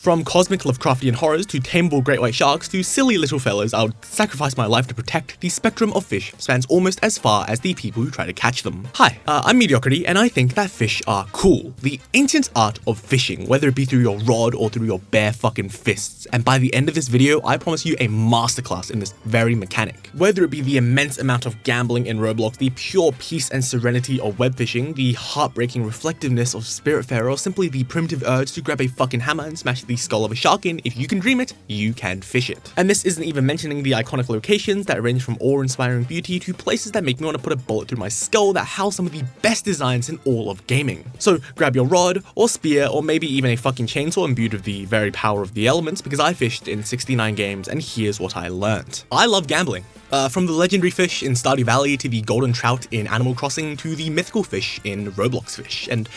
From cosmic Lovecraftian horrors to tameable great white sharks to silly little fellas I would sacrifice my life to protect, the spectrum of fish spans almost as far as the people who try to catch them. Hi, I'm Mediocrity, and I think that fish are cool. The ancient art of fishing, whether it be through your rod or through your bare fucking fists. And by the end of this video, I promise you a masterclass in this very mechanic. Whether it be the immense amount of gambling in Roblox, the pure peace and serenity of webfishing, the heartbreaking reflectiveness of Spiritfarer, or simply the primitive urge to grab a fucking hammer and smash the skull of a shark in, if you can dream it, you can fish it. And this isn't even mentioning the iconic locations that range from awe-inspiring beauty to places that make me want to put a bullet through my skull that house some of the best designs in all of gaming. So grab your rod, or spear, or maybe even a fucking chainsaw imbued with the very power of the elements, because I fished in 69 games and here's what I learned. I love gambling. From the legendary fish in Stardew Valley to the golden trout in Animal Crossing to the mythical fish in Roblox Fish, and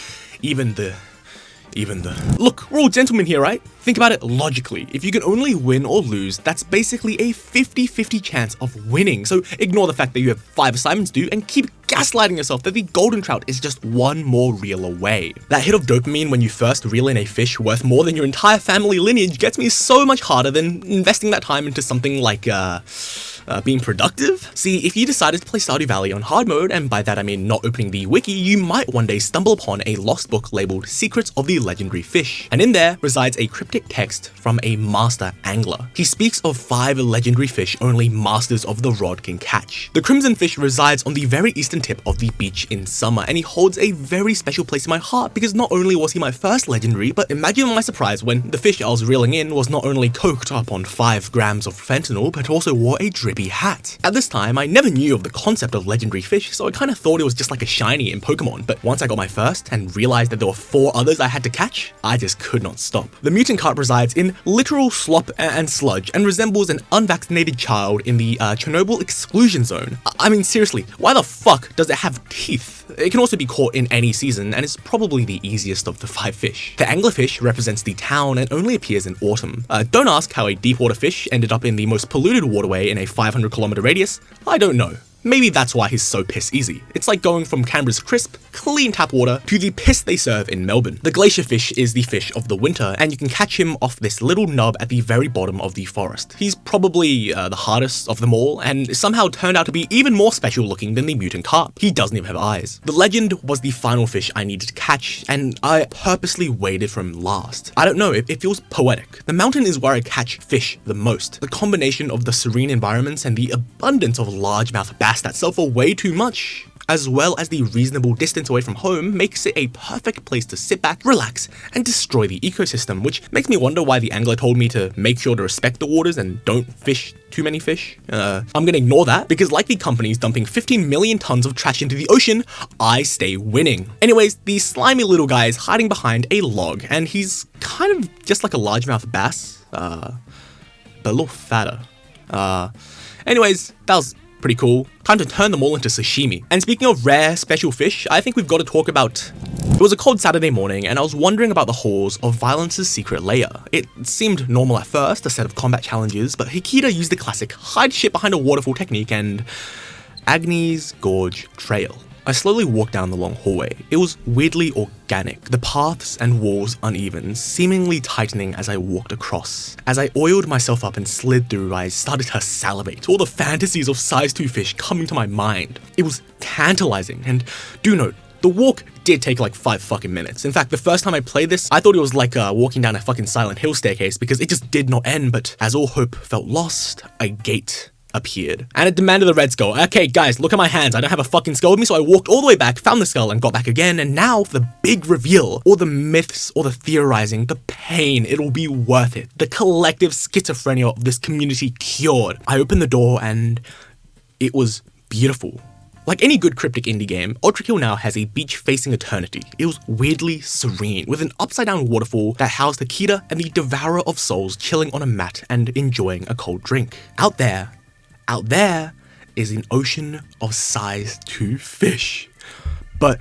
even the... Look, we're all gentlemen here, right? Think about it logically. If you can only win or lose, that's basically a 50-50 chance of winning. So ignore the fact that you have 5 assignments due and keep gaslighting yourself that the golden trout is just one more reel away. That hit of dopamine when you first reel in a fish worth more than your entire family lineage gets me so much harder than investing that time into something like, being productive? See, if you decided to play Stardew Valley on hard mode, and by that I mean not opening the wiki, you might one day stumble upon a lost book labeled Secrets of the Legendary Fish. And in there resides a cryptic text from a master angler. He speaks of 5 legendary fish only masters of the rod can catch. The crimson fish resides on the very eastern tip of the beach in summer, and he holds a very special place in my heart because not only was he my first legendary, but imagine my surprise when the fish I was reeling in was not only coked up on 5 grams of fentanyl, but also wore a drippy hat. At this time, I never knew of the concept of legendary fish, so I kind of thought it was just like a shiny in Pokemon, but once I got my first and realized that there were 4 others I had to catch, I just could not stop. The mutant carp resides in literal slop and sludge and resembles an unvaccinated child in the Chernobyl exclusion zone. I mean, seriously, why the fuck does it have teeth? It can also be caught in any season and is probably the easiest of the 5 fish. The anglerfish represents the town and only appears in autumn. Don't ask how a deep water fish ended up in the most polluted waterway in a 500-kilometer radius. I don't know. Maybe that's why he's so piss easy. It's like going from Canberra's crisp, clean tap water to the piss they serve in Melbourne. The glacier fish is the fish of the winter, and you can catch him off this little nub at the very bottom of the forest. He's probably the hardest of them all, and somehow turned out to be even more special looking than the mutant carp. He doesn't even have eyes. The legend was the final fish I needed to catch, and I purposely waited for him last. I don't know, it feels poetic. The mountain is where I catch fish the most. The combination of the serene environments and the abundance of largemouth bass that sell for way too much, as well as the reasonable distance away from home, makes it a perfect place to sit back, relax, and destroy the ecosystem, which makes me wonder why the angler told me to make sure to respect the waters and don't fish too many fish. I'm gonna ignore that, because like the companies dumping 15 million tons of trash into the ocean, I stay winning. Anyways, the slimy little guy is hiding behind a log, and he's kind of just like a largemouth bass, but a little fatter. Anyways, that was pretty cool. Time to turn them all into sashimi. And speaking of rare, special fish, I think we've got to talk about... It was a cold Saturday morning, and I was wondering about the halls of Violence's secret lair. It seemed normal at first, a set of combat challenges, but Hikita used the classic hide shit behind a waterfall technique and... Agni's Gorge Trail. I slowly walked down the long hallway. It was weirdly organic, the paths and walls uneven, seemingly tightening as I walked across. As I oiled myself up and slid through, I started to salivate, all the fantasies of size 2 fish coming to my mind. It was tantalizing, and do note, the walk did take like 5 fucking minutes. In fact, the first time I played this, I thought it was like walking down a fucking Silent Hill staircase because it just did not end, but as all hope felt lost, a gate appeared, and it demanded the red skull. Okay, guys, look at my hands. I don't have a fucking skull with me, so I walked all the way back, found the skull, and got back again, and now for the big reveal. All the myths, all the theorizing, the pain, it'll be worth it. The collective schizophrenia of this community cured. I opened the door, and it was beautiful. Like any good cryptic indie game, Ultrakill now has a beach facing eternity. It was weirdly serene, with an upside-down waterfall that housed Hikita and the Devourer of Souls chilling on a mat and enjoying a cold drink. Out there is an ocean of size 2 fish. But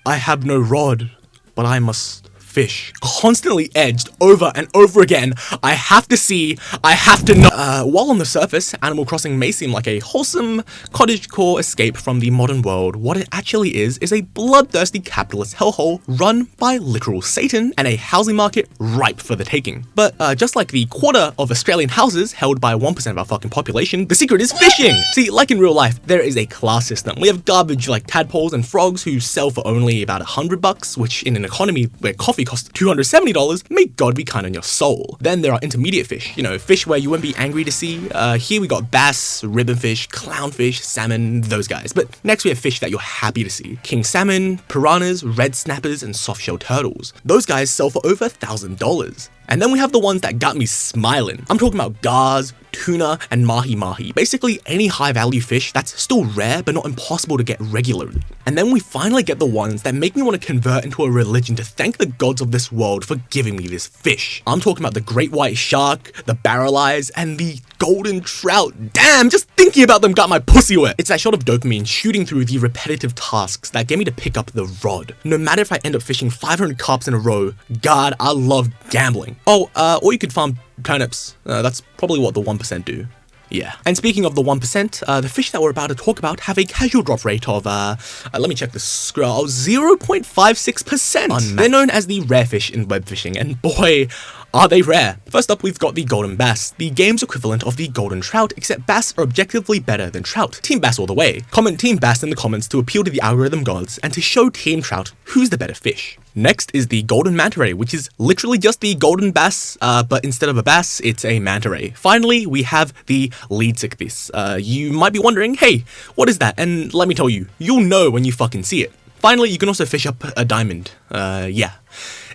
I have no rod, but I must fish, constantly edged over and over again. I have to see, I have to know. While on the surface, Animal Crossing may seem like a wholesome cottagecore escape from the modern world, what it actually is a bloodthirsty capitalist hellhole run by literal Satan and a housing market ripe for the taking. But just like the quarter of Australian houses held by 1% of our fucking population, the secret is fishing! See, like in real life, there is a class system. We have garbage like tadpoles and frogs who sell for only about $100, which in an economy where coffee costs $270, may God be kind on your soul. Then there are intermediate fish, you know, fish where you wouldn't be angry to see. Here we got bass, ribbonfish, clownfish, salmon, those guys. But next we have fish that you're happy to see. King salmon, piranhas, red snappers, and soft-shell turtles. Those guys sell for over $1,000. And then we have the ones that got me smiling. I'm talking about gars, tuna, and mahi-mahi. Basically any high-value fish that's still rare but not impossible to get regularly. And then we finally get the ones that make me want to convert into a religion to thank the gods of this world for giving me this fish. I'm talking about the great white shark, the barrel eyes, and the golden trout. Damn, just thinking about them got my pussy wet. It's that shot of dopamine shooting through the repetitive tasks that get me to pick up the rod. No matter if I end up fishing 500 carps in a row, God, I love gambling. Oh, or you could farm turnips. That's probably what the 1% do. Yeah. And speaking of the 1%, the fish that we're about to talk about have a casual drop rate of, let me check the scroll, 0.56%. They're known as the rare fish in webfishing, and boy, are they rare. First up, we've got the golden bass, the game's equivalent of the golden trout, except bass are objectively better than trout. Team bass all the way. Comment team bass in the comments to appeal to the algorithm gods and to show team trout who's the better fish. Next is the golden manta ray, which is literally just the golden bass, but instead of a bass, it's a manta ray. Finally, we have the leedsichthys. You might be wondering, hey, what is that? And let me tell you, you'll know when you fucking see it. Finally, you can also fish up a diamond. Yeah.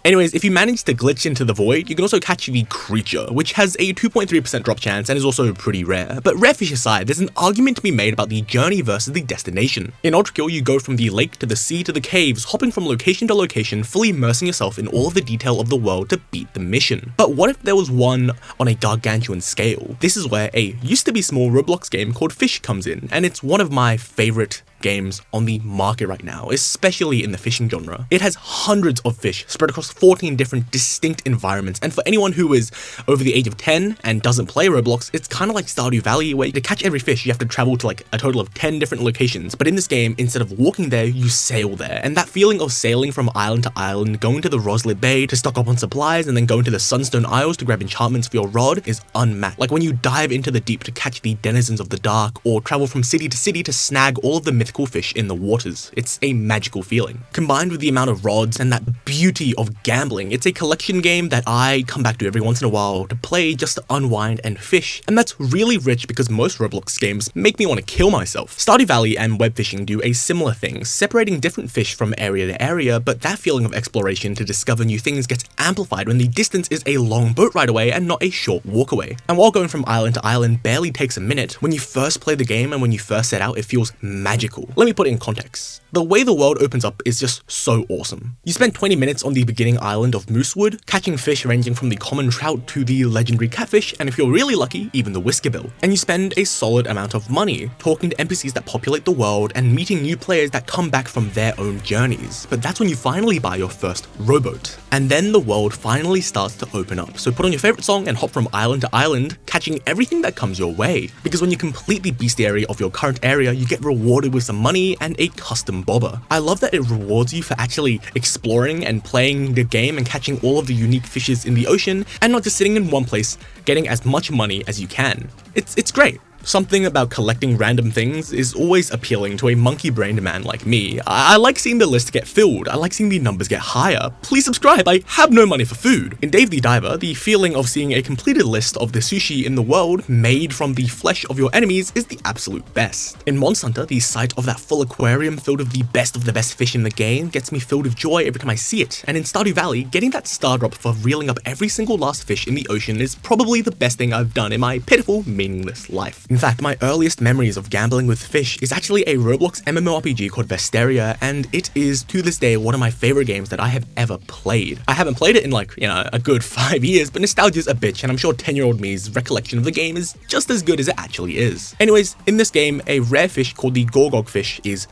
Anyways, if you manage to glitch into the void, you can also catch the creature, which has a 2.3% drop chance and is also pretty rare. But rare fish aside, there's an argument to be made about the journey versus the destination. In Ultrakill, you go from the lake to the sea to the caves, hopping from location to location, fully immersing yourself in all of the detail of the world to beat the mission. But what if there was one on a gargantuan scale? This is where a used to be small Roblox game called Fisch comes in, and it's one of my favorite games on the market right now, especially in the fishing genre. It has hundreds of fish spread across 14 different distinct environments, and for anyone who is over the age of 10 and doesn't play Roblox, it's kind of like Stardew Valley, where to catch every fish you have to travel to like a total of 10 different locations, but in this game, instead of walking there, you sail there, and that feeling of sailing from island to island, going to the Roslyd Bay to stock up on supplies, and then going to the Sunstone Isles to grab enchantments for your rod is unmatched. Like when you dive into the deep to catch the denizens of the dark, or travel from city to snag all of the mythical fish in the waters. It's a magical feeling. Combined with the amount of rods and that beauty of gambling, it's a collection game that I come back to every once in a while to play just to unwind and fish, and that's really rich because most Roblox games make me want to kill myself. Stardew Valley and Webfishing do a similar thing, separating different fish from area to area, but that feeling of exploration to discover new things gets amplified when the distance is a long boat ride away and not a short walk away. And while going from island to island barely takes a minute, when you first play the game and when you first set out, it feels magical. Let me put it in context. The way the world opens up is just so awesome. You spend 20 minutes on the beginning island of Moosewood, catching fish ranging from the common trout to the legendary catfish, and if you're really lucky, even the whiskerbill. And you spend a solid amount of money talking to NPCs that populate the world and meeting new players that come back from their own journeys. But that's when you finally buy your first rowboat. And then the world finally starts to open up. So put on your favorite song and hop from island to island, catching everything that comes your way. Because when you complete the bestiary of your current area, you get rewarded with some money and a custom bobber. I love that it rewards you for actually exploring and playing the game and catching all of the unique fishes in the ocean, and not just sitting in one place getting as much money as you can. It's great. Something about collecting random things is always appealing to a monkey-brained man like me. I like seeing the list get filled. I like seeing the numbers get higher. Please subscribe, I have no money for food. In Dave the Diver, the feeling of seeing a completed list of the sushi in the world made from the flesh of your enemies is the absolute best. In Monster Hunter, the sight of that full aquarium filled with the best fish in the game gets me filled with joy every time I see it. And in Stardew Valley, getting that star drop for reeling up every single last fish in the ocean is probably the best thing I've done in my pitiful, meaningless life. In fact, my earliest memories of gambling with fish is actually a Roblox MMORPG called Vesteria, and it is to this day one of my favorite games that I have ever played. I haven't played it in like, a good 5 years, but nostalgia's a bitch, and I'm sure 10-year-old me's recollection of the game is just as good as it actually is. Anyways, in this game, a rare fish called the Gorgog fish is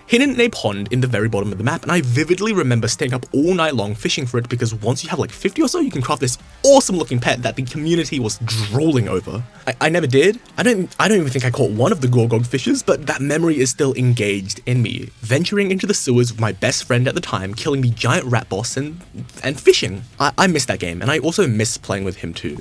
hidden in a pond in the very bottom of the map, and I vividly remember staying up all night long fishing for it because once you have like 50 or so, you can craft this awesome looking pet that the community was drooling over. I never did. I don't even think I caught one of the gorgog fishes, but that memory is still engaged in me. Venturing into the sewers with my best friend at the time, killing the giant rat boss and fishing. I miss that game, and I also miss playing with him too.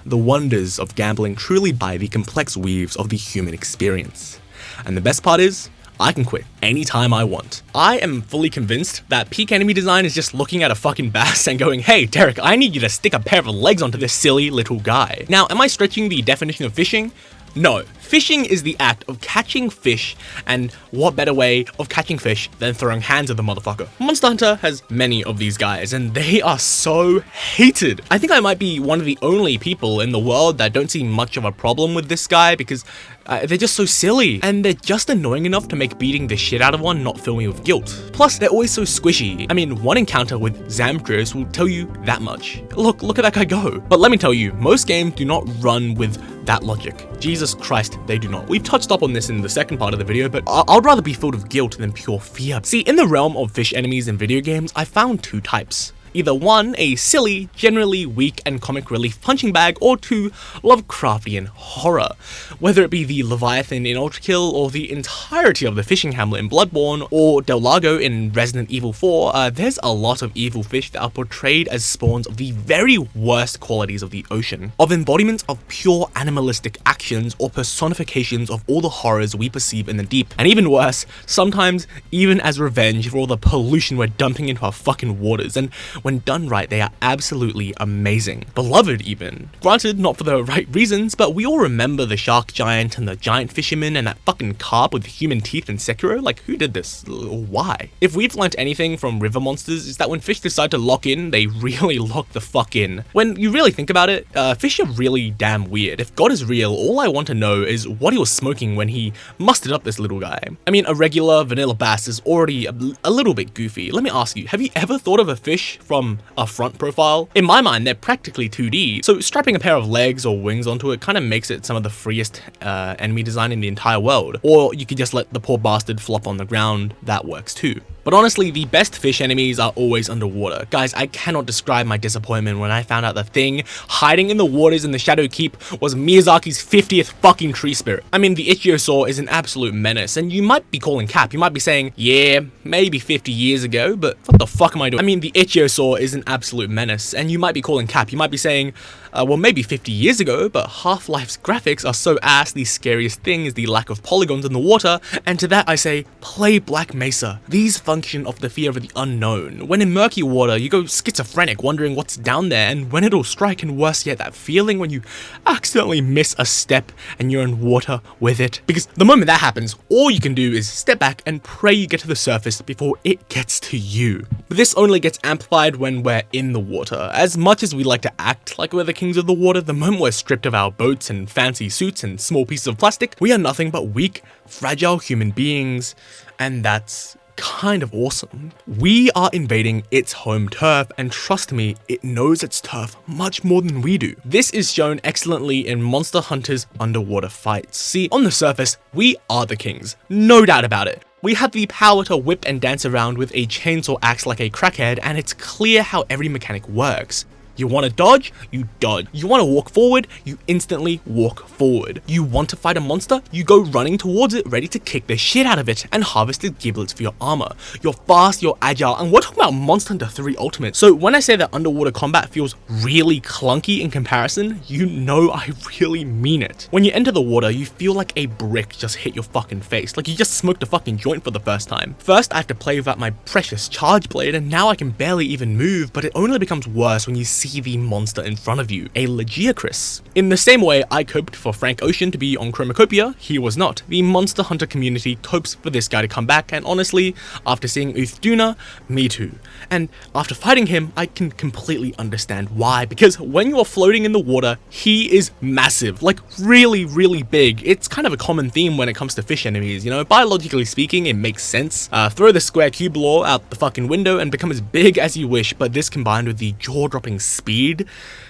The wonders of gambling truly by the complex weaves of the human experience. And the best part is, I can quit anytime I want. I am fully convinced that peak enemy design is just looking at a fucking bass and going, hey Derek, I need you to stick a pair of legs onto this silly little guy. Now, am I stretching the definition of fishing? No. Fishing is the act of catching fish, and what better way of catching fish than throwing hands at the motherfucker? Monster Hunter has many of these guys, and they are so hated. I think I might be one of the only people in the world that don't see much of a problem with this guy because they're just so silly, and they're just annoying enough to make beating the shit out of one not fill me with guilt. Plus, they're always so squishy. I mean, one encounter with Zamtrios will tell you that much. Look at that guy go. But let me tell you, most games do not run with that logic. Jesus Christ, they do not. We've touched up on this in the second part of the video, but I'd rather be filled with guilt than pure fear. See, in the realm of fish enemies in video games, I found two types. Either one, a silly, generally weak and comic relief punching bag, or two, Lovecraftian horror. Whether it be the Leviathan in Ultrakill, or the entirety of the fishing hamlet in Bloodborne, or Del Lago in Resident Evil 4, there's a lot of evil fish that are portrayed as spawns of the very worst qualities of the ocean, of embodiments of pure animalistic actions or personifications of all the horrors we perceive in the deep, and even worse, sometimes even as revenge for all the pollution we're dumping into our fucking waters. And when done right, they are absolutely amazing. Beloved even. Granted, not for the right reasons, but we all remember the shark giant and the giant fisherman and that fucking carp with human teeth in Sekiro. Like, who did this? Why? If we've learnt anything from river monsters, is that when fish decide to lock in, they really lock the fuck in. When you really think about it, fish are really damn weird. If God is real, all I want to know is what he was smoking when he mustered up this little guy. I mean, a regular vanilla bass is already a little bit goofy. Let me ask you, have you ever thought of a fish from a front profile? In my mind, they're practically 2D, so strapping a pair of legs or wings onto it kind of makes it some of the freest enemy design in the entire world. Or you could just let the poor bastard flop on the ground, that works too. But honestly, the best fish enemies are always underwater. Guys, I cannot describe my disappointment when I found out the thing hiding in the waters in the Shadow Keep was Miyazaki's 50th fucking tree spirit. I mean, the Ichiosaur is an absolute menace, and you might be calling cap. You might be saying, yeah, maybe 50 years ago, but what the fuck am I doing? I mean, the Ichiosaur is an absolute menace, and you might be calling cap. You might be saying, well, maybe 50 years ago, but Half-Life's graphics are so ass, the scariest thing is the lack of polygons in the water, and to that I say, play Black Mesa. These function off the fear of the unknown. When in murky water, you go schizophrenic, wondering what's down there, and when it'll strike, and worse yet, that feeling when you accidentally miss a step and you're in water with it. Because the moment that happens, all you can do is step back and pray you get to the surface before it gets to you. But this only gets amplified when we're in the water. As much as we like to act like we're the kings of the water, the moment we're stripped of our boats and fancy suits and small pieces of plastic, we are nothing but weak, fragile human beings, and that's kind of awesome. We are invading its home turf, and trust me, it knows its turf much more than we do. This is shown excellently in Monster Hunter's underwater fights. See, on the surface, we are the kings, no doubt about it. We have the power to whip and dance around with a chainsaw axe like a crackhead, and it's clear how every mechanic works. You want to dodge? You dodge. You want to walk forward? You instantly walk forward. You want to fight a monster? You go running towards it, ready to kick the shit out of it and harvest its giblets for your armor. You're fast, you're agile, and we're talking about Monster Hunter 3 Ultimate. So when I say that underwater combat feels really clunky in comparison, you know I really mean it. When you enter the water, you feel like a brick just hit your fucking face, like you just smoked a fucking joint for the first time. First, I have to play without my precious charge blade, and now I can barely even move, but it only becomes worse when you see the monster in front of you, a Legiacris. In the same way I coped for Frank Ocean to be on Chromacopia, he was not. The Monster Hunter community copes for this guy to come back, and honestly, after seeing Uthduna, me too. And after fighting him, I can completely understand why, because when you are floating in the water, he is massive, like really, really big. It's kind of a common theme when it comes to fish enemies, you know, biologically speaking, it makes sense. Throw the square cube law out the fucking window and become as big as you wish, but this combined with the jaw-dropping speed,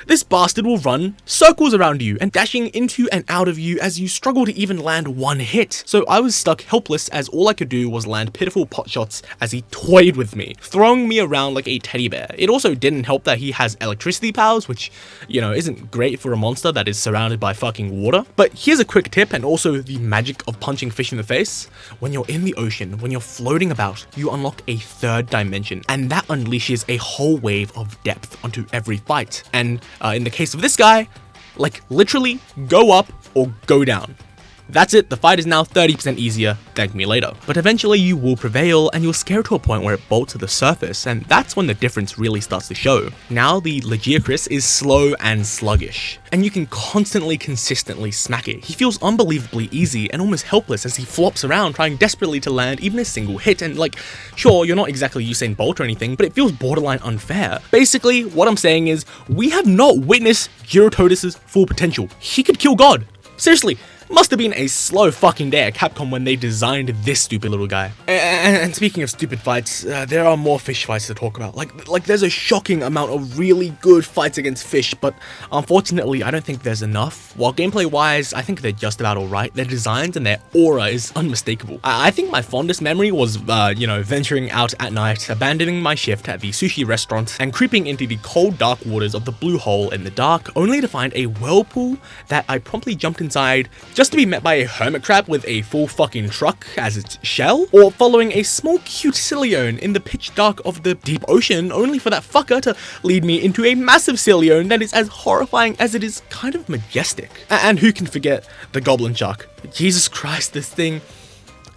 this bastard will run circles around you and dashing into and out of you as you struggle to even land one hit. So I was stuck helpless as all I could do was land pitiful pot shots as he toyed with me, throwing me around like a teddy bear. It also didn't help that he has electricity powers, which, you know, isn't great for a monster that is surrounded by fucking water. But here's a quick tip and also the magic of punching fish in the face. When you're in the ocean, when you're floating about, you unlock a third dimension, and that unleashes a whole wave of depth onto every fight. And in the case of this guy, like literally go up or go down. That's it, the fight is now 30% easier, thank me later. But eventually you will prevail and you'll scare to a point where it bolts to the surface, and that's when the difference really starts to show. Now the leviathon is slow and sluggish, and you can consistently smack it. He feels unbelievably easy and almost helpless as he flops around trying desperately to land even a single hit, and like, sure, you're not exactly Usain Bolt or anything, but it feels borderline unfair. Basically, what I'm saying is, we have not witnessed Gyarados' full potential. He could kill God. Seriously. Must have been a slow fucking day at Capcom when they designed this stupid little guy. And speaking of stupid fights, there are more fish fights to talk about. Like there's a shocking amount of really good fights against fish, but unfortunately I don't think there's enough. While gameplay wise, I think they're just about alright, their designs and their aura is unmistakable. I think my fondest memory was, venturing out at night, abandoning my shift at the sushi restaurant, and creeping into the cold dark waters of the blue hole in the dark, only to find a whirlpool that I promptly jumped inside, just to be met by a hermit crab with a full fucking truck as its shell, or following a small cute Cilione in the pitch dark of the deep ocean, only for that fucker to lead me into a massive Cilione that is as horrifying as it is kind of majestic. And who can forget the goblin shark? Jesus Christ, this thing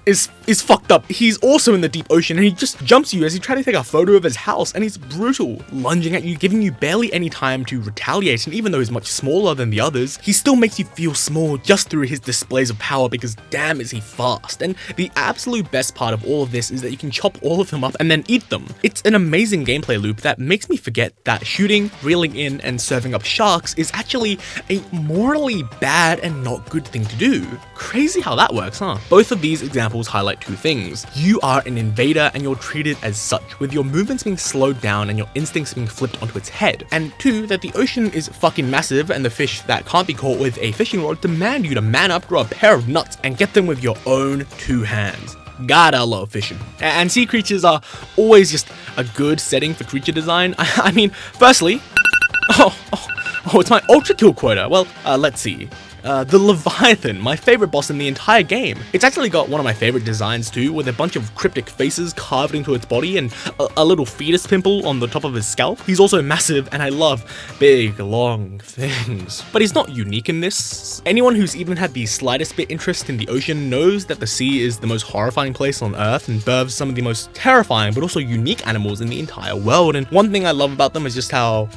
is fucked up. He's also in the deep ocean and he just jumps you as you try to take a photo of his house, and he's brutal, lunging at you, giving you barely any time to retaliate, and even though he's much smaller than the others, he still makes you feel small just through his displays of power because damn is he fast. And the absolute best part of all of this is that you can chop all of them up and then eat them. It's an amazing gameplay loop that makes me forget that shooting, reeling in, and serving up sharks is actually a morally bad and not good thing to do. Crazy how that works, huh? Both of these examples highlight two things. You are an invader and you're treated as such, with your movements being slowed down and your instincts being flipped onto its head. And two, that the ocean is fucking massive and the fish that can't be caught with a fishing rod demand you to man up, grow a pair of nuts, and get them with your own two hands. God, I love fishing. And sea creatures are always just a good setting for creature design. I mean, firstly, it's my Ultrakill quota. Well, let's see. The Leviathan, my favorite boss in the entire game. It's actually got one of my favorite designs too, with a bunch of cryptic faces carved into its body and a little fetus pimple on the top of his scalp. He's also massive, and I love big, long things. But he's not unique in this. Anyone who's even had the slightest bit interest in the ocean knows that the sea is the most horrifying place on Earth and births some of the most terrifying but also unique animals in the entire world. And one thing I love about them is just how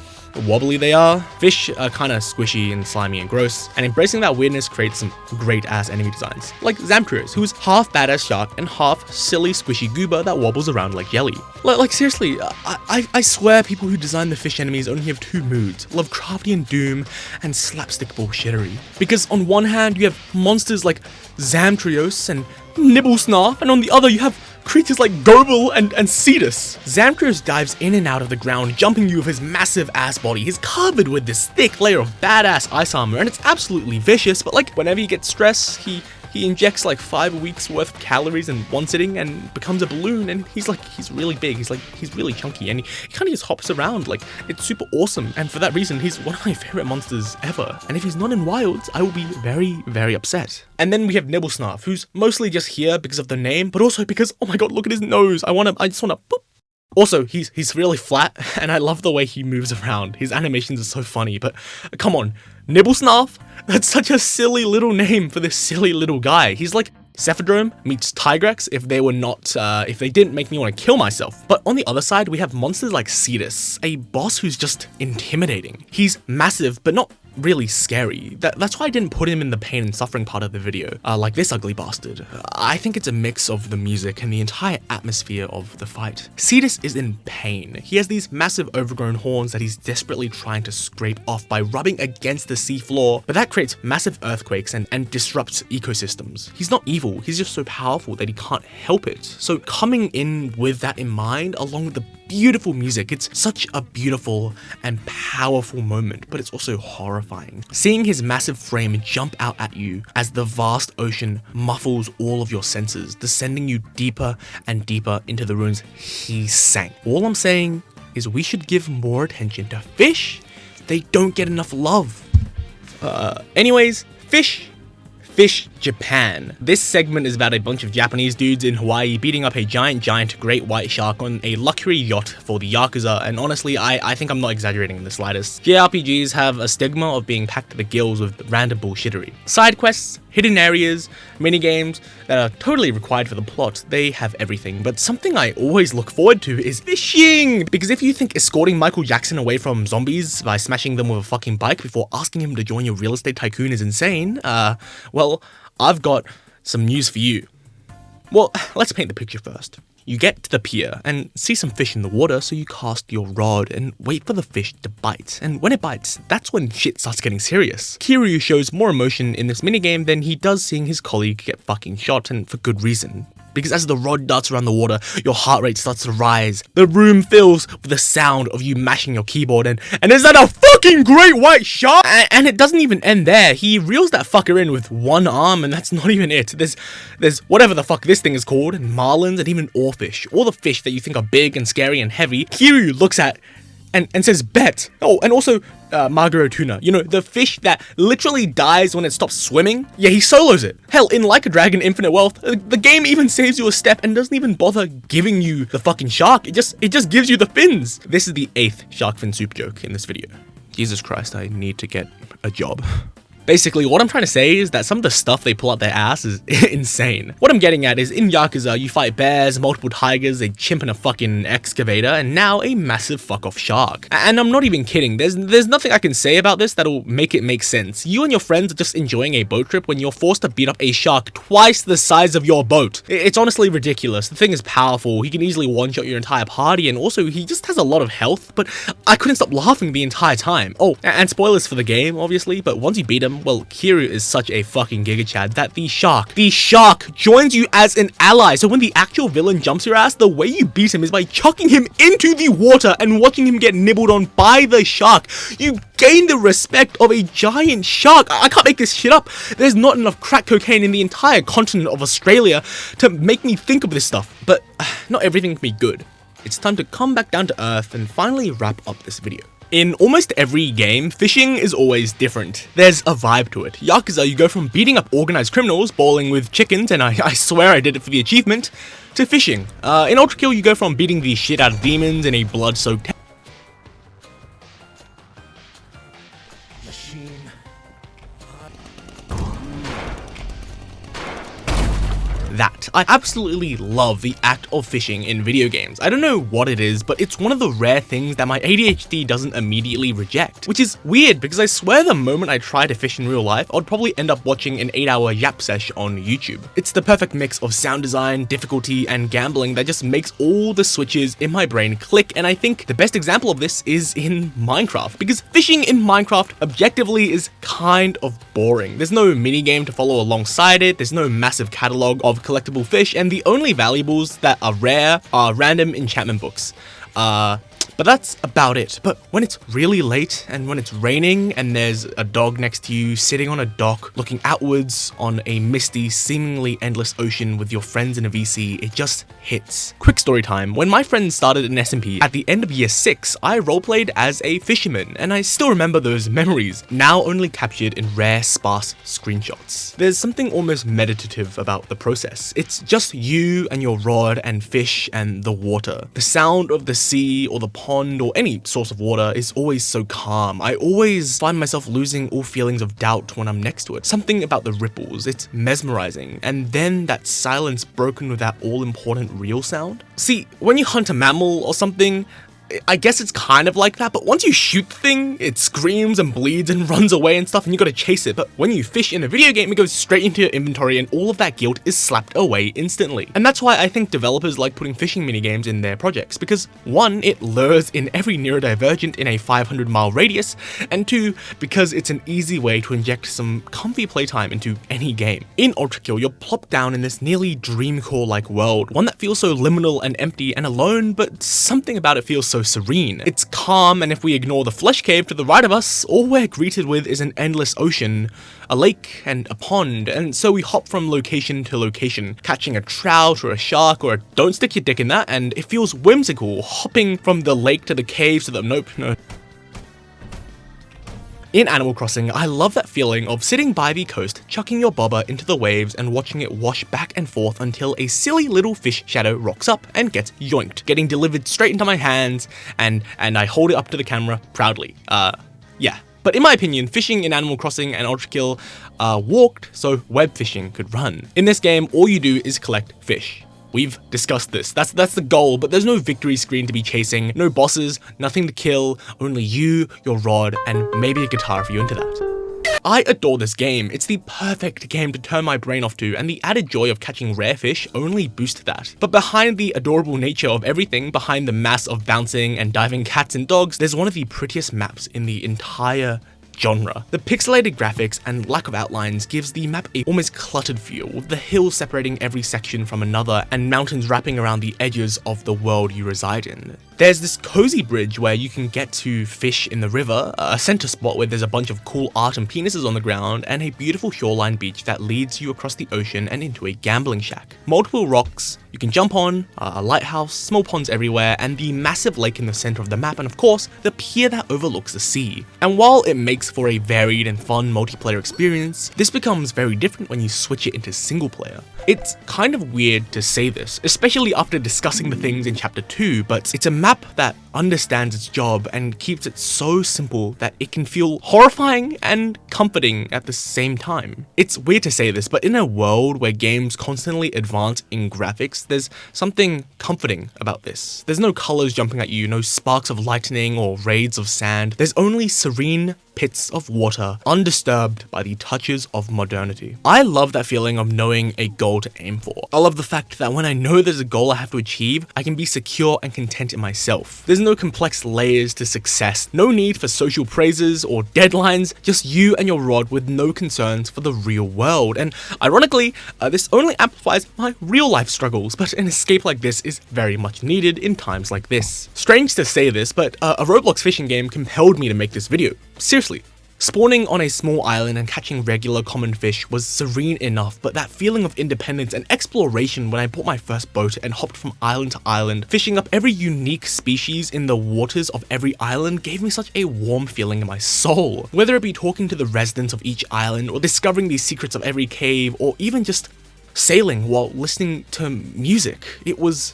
wobbly they are. Fish are kind of squishy and slimy and gross, and embracing that weirdness creates some great ass enemy designs, like Zamtrios, who's half badass shark and half silly squishy goober that wobbles around like jelly. Like seriously, I swear people who design the fish enemies only have two moods: Lovecraftian doom and slapstick bullshittery. Because on one hand you have monsters like Zamtrios and Nibblesnarf, and on the other you have creatures like Goble and Cetus. Zamtrios dives in and out of the ground, jumping you with his massive ass body. He's covered with this thick layer of badass ice armor, and it's absolutely vicious, but like whenever he gets stressed, he injects like 5 weeks worth of calories in one sitting and becomes a balloon, and he's really big, he's really chunky, and he kind of just hops around. Like, it's super awesome, and for that reason he's one of my favorite monsters ever. And if he's not in Wilds, I will be very, very upset. And then we have Nibblesnarf, who's mostly just here because of the name, but also because, oh my god, look at his nose. I just wanna boop. Also, he's really flat, and I love the way he moves around. His animations are so funny, but come on, Nibblesnarf? That's such a silly little name for this silly little guy. He's like Cephadrome meets Tigrex if they didn't make me want to kill myself. But on the other side, we have monsters like Cetus, a boss who's just intimidating. He's massive, but not really scary. That's why I didn't put him in the pain and suffering part of the video, like this ugly bastard. I think it's a mix of the music and the entire atmosphere of the fight. Cetus is in pain. He has these massive overgrown horns that he's desperately trying to scrape off by rubbing against the seafloor, but that creates massive earthquakes and disrupts ecosystems. He's not evil, he's just so powerful that he can't help it. So coming in with that in mind, along with the beautiful music. It's such a beautiful and powerful moment, but it's also horrifying. Seeing his massive frame jump out at you as the vast ocean muffles all of your senses, descending you deeper and deeper into the ruins he sank. All I'm saying is we should give more attention to fish. They don't get enough love. Anyways, Fisch Japan. This segment is about a bunch of Japanese dudes in Hawaii beating up a giant great white shark on a luxury yacht for the Yakuza, and honestly, I think I'm not exaggerating in the slightest. JRPGs have a stigma of being packed to the gills with random bullshittery. Side quests, hidden areas, minigames that are totally required for the plot, they have everything, but something I always look forward to is fishing! Because if you think escorting Michael Jackson away from zombies by smashing them with a fucking bike before asking him to join your real estate tycoon is insane, well, I've got some news for you. Well, let's paint the picture first. You get to the pier and see some fish in the water, so you cast your rod and wait for the fish to bite. And when it bites, that's when shit starts getting serious. Kiryu shows more emotion in this minigame than he does seeing his colleague get fucking shot, and for good reason. Because as the rod darts around the water, your heart rate starts to rise. The room fills with the sound of you mashing your keyboard, and is that a fucking great white shark? And it doesn't even end there. He reels that fucker in with one arm, and that's not even it. There's whatever the fuck this thing is called, and marlins, and even oarfish. All the fish that you think are big and scary and heavy, Kiryu looks at and says bet. Oh, and also Maguro tuna. You know, the fish that literally dies when it stops swimming. Yeah, he solos it. Hell, in Like a Dragon Infinite Wealth, the game even saves you a step and doesn't even bother giving you the fucking shark. It just gives you the fins. This is the 8th shark fin soup joke in this video. Jesus Christ, I need to get a job. Basically, what I'm trying to say is that some of the stuff they pull out their ass is insane. What I'm getting at is, in Yakuza, you fight bears, multiple tigers, a chimp and a fucking excavator, and now a massive fuck-off shark. And I'm not even kidding, there's nothing I can say about this that'll make it make sense. You and your friends are just enjoying a boat trip when you're forced to beat up a shark twice the size of your boat. It's honestly ridiculous. The thing is powerful, he can easily one-shot your entire party, and also he just has a lot of health, but I couldn't stop laughing the entire time. Oh, and spoilers for the game, obviously, but once you beat him, well, Kiryu is such a fucking giga chad that the shark joins you as an ally. So when the actual villain jumps your ass, the way you beat him is by chucking him into the water and watching him get nibbled on by the shark. You gain the respect of a giant shark. I can't make this shit up. There's not enough crack cocaine in the entire continent of Australia to make me think of this stuff. But not everything can be good. It's time to come back down to earth and finally wrap up this video. In almost every game, fishing is always different. There's a vibe to it. Yakuza, you go from beating up organized criminals, bowling with chickens, and I swear I did it for the achievement, to fishing. In Ultrakill, you go from beating the shit out of demons in a blood-soaked that. I absolutely love the act of fishing in video games. I don't know what it is, but it's one of the rare things that my ADHD doesn't immediately reject, which is weird because I swear the moment I try to fish in real life, I'd probably end up watching an 8-hour yap sesh on YouTube. It's the perfect mix of sound design, difficulty, and gambling that just makes all the switches in my brain click, and I think the best example of this is in Minecraft, because fishing in Minecraft objectively is kind of boring. There's no minigame to follow alongside it, there's no massive catalog of collectible fish, and the only valuables that are rare are random enchantment books. But that's about it. But when it's really late and when it's raining and there's a dog next to you sitting on a dock looking outwards on a misty, seemingly endless ocean with your friends in a VC, it just hits. Quick story time. When my friends started in SMP at the end of year 6, I roleplayed as a fisherman, and I still remember those memories, now only captured in rare, sparse screenshots. There's something almost meditative about the process. It's just you and your rod and fish and the water. The sound of the sea or the pond or any source of water is always so calm. I always find myself losing all feelings of doubt when I'm next to it. Something about the ripples, it's mesmerizing. And then that silence broken with that all-important real sound. See, when you hunt a mammal or something, I guess it's kind of like that, but once you shoot the thing, it screams and bleeds and runs away and stuff, and you gotta chase it. But when you fish in a video game, it goes straight into your inventory, and all of that guilt is slapped away instantly. And that's why I think developers like putting fishing minigames in their projects, because 1, it lures in every neurodivergent in a 500-mile radius, and 2, because it's an easy way to inject some comfy playtime into any game. In Ultrakill, you're plopped down in this nearly dreamcore-like world, one that feels so liminal and empty and alone, but something about it feels so serene. It's calm, and if we ignore the flesh cave to the right of us, all we're greeted with is an endless ocean, a lake, and a pond, and so we hop from location to location, catching a trout or a shark or a don't stick your dick in that, and it feels whimsical, hopping from the lake to the cave to the nope. In Animal Crossing, I love that feeling of sitting by the coast, chucking your bobber into the waves and watching it wash back and forth until a silly little fish shadow rocks up and gets yoinked, getting delivered straight into my hands, and I hold it up to the camera proudly. Yeah. But in my opinion, fishing in Animal Crossing and Ultrakill walked so web fishing could run. In this game, all you do is collect fish. We've discussed this. That's the goal, but there's no victory screen to be chasing, no bosses, nothing to kill, only you, your rod, and maybe a guitar if you're into that. I adore this game. It's the perfect game to turn my brain off to, and the added joy of catching rare fish only boosts that. But behind the adorable nature of everything, behind the mass of bouncing and diving cats and dogs, there's one of the prettiest maps in the entire genre. The pixelated graphics and lack of outlines gives the map a almost cluttered feel, with the hills separating every section from another and mountains wrapping around the edges of the world you reside in. There's this cozy bridge where you can get to fish in the river, a center spot where there's a bunch of cool art and penises on the ground, and a beautiful shoreline beach that leads you across the ocean and into a gambling shack. Multiple rocks you can jump on, a lighthouse, small ponds everywhere, and the massive lake in the center of the map, and of course, the pier that overlooks the sea. And while it makes for a varied and fun multiplayer experience, this becomes very different when you switch it into single player. It's kind of weird to say this, especially after discussing the things in chapter 2, but it's a map that understands its job and keeps it so simple that it can feel horrifying and comforting at the same time. It's weird to say this, but in a world where games constantly advance in graphics, there's something comforting about this. There's no colors jumping at you, no sparks of lightning or raids of sand. There's only serene pits of water, undisturbed by the touches of modernity. I love that feeling of knowing a goal to aim for. I love the fact that when I know there's a goal I have to achieve, I can be secure and content in myself. There's no complex layers to success, no need for social praises or deadlines, just you and your rod with no concerns for the real world. And ironically, this only amplifies my real life struggles, but an escape like this is very much needed in times like this. Strange to say this, but a Roblox fishing game compelled me to make this video. Seriously. Spawning on a small island and catching regular common fish was serene enough, but that feeling of independence and exploration when I bought my first boat and hopped from island to island, fishing up every unique species in the waters of every island gave me such a warm feeling in my soul. Whether it be talking to the residents of each island, or discovering the secrets of every cave, or even just sailing while listening to music, it was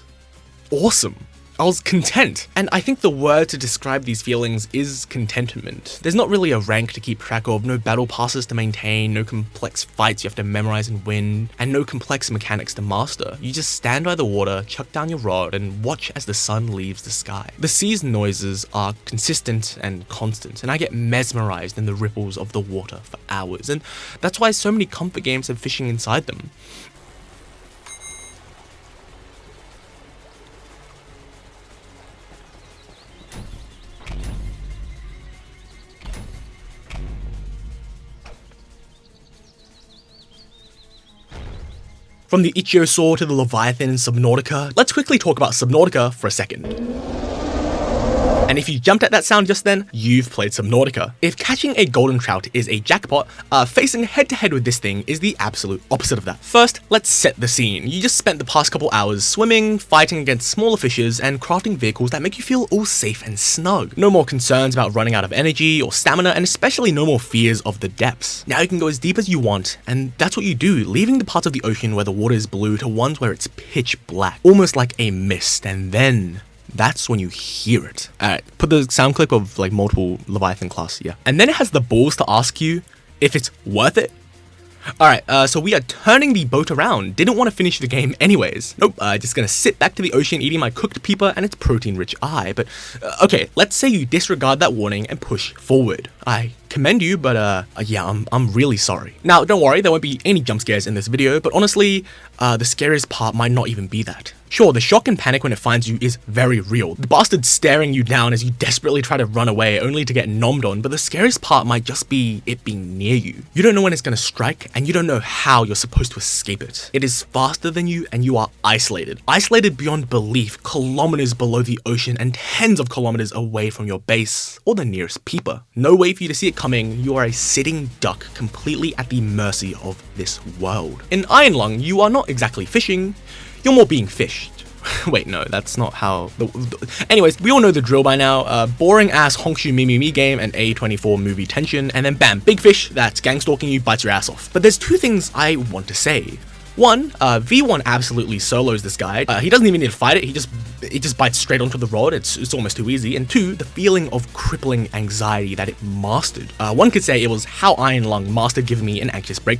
awesome. I was content, and I think the word to describe these feelings is contentment. There's not really a rank to keep track of, no battle passes to maintain, no complex fights you have to memorize and win, and no complex mechanics to master. You just stand by the water, chuck down your rod, and watch as the sun leaves the sky. The sea's noises are consistent and constant, and I get mesmerized in the ripples of the water for hours, and that's why so many comfort games have fishing inside them. From the Ichiosaur to the Leviathan in Subnautica, let's quickly talk about Subnautica for a second. And if you jumped at that sound just then, you've played Subnautica. If catching a golden trout is a jackpot, facing head to head with this thing is the absolute opposite of that. First, let's set the scene. You just spent the past couple hours swimming, fighting against smaller fishes, and crafting vehicles that make you feel all safe and snug. No more concerns about running out of energy or stamina, and especially no more fears of the depths. Now you can go as deep as you want, and that's what you do, leaving the parts of the ocean where the water is blue to ones where it's pitch black, almost like a mist, and then that's when you hear it. Alright, put the sound clip of like multiple Leviathan class, yeah. And then it has the balls to ask you if it's worth it. Alright, so we are turning the boat around. Didn't want to finish the game anyways. Nope, just gonna sit back to the ocean eating my cooked peeper and its protein-rich eye. But, okay, let's say you disregard that warning and push forward. I commend you, but yeah, I'm really sorry. Now, don't worry, there won't be any jump scares in this video, but honestly, the scariest part might not even be that. Sure, the shock and panic when it finds you is very real. The bastard staring you down as you desperately try to run away only to get nommed on, but the scariest part might just be it being near you. You don't know when it's gonna strike, and you don't know how you're supposed to escape it. It is faster than you, and you are isolated. Isolated beyond belief, kilometers below the ocean and tens of kilometers away from your base, or the nearest peeper. No way for you to see it coming, you are a sitting duck completely at the mercy of this world. In Iron Lung, you are not exactly fishing, you're more being fished. Wait, no, that's not how... Anyways, we all know the drill by now. Boring ass Honkshu Me game and A24 movie tension, and then bam, big fish that's gang stalking you, bites your ass off. But there's two things I want to say. One, V1 absolutely solos this guy. He doesn't even need to fight it, he just bites straight onto the rod, it's almost too easy. And two, the feeling of crippling anxiety that it mastered. One could say it was how Iron Lung mastered giving me an anxious break.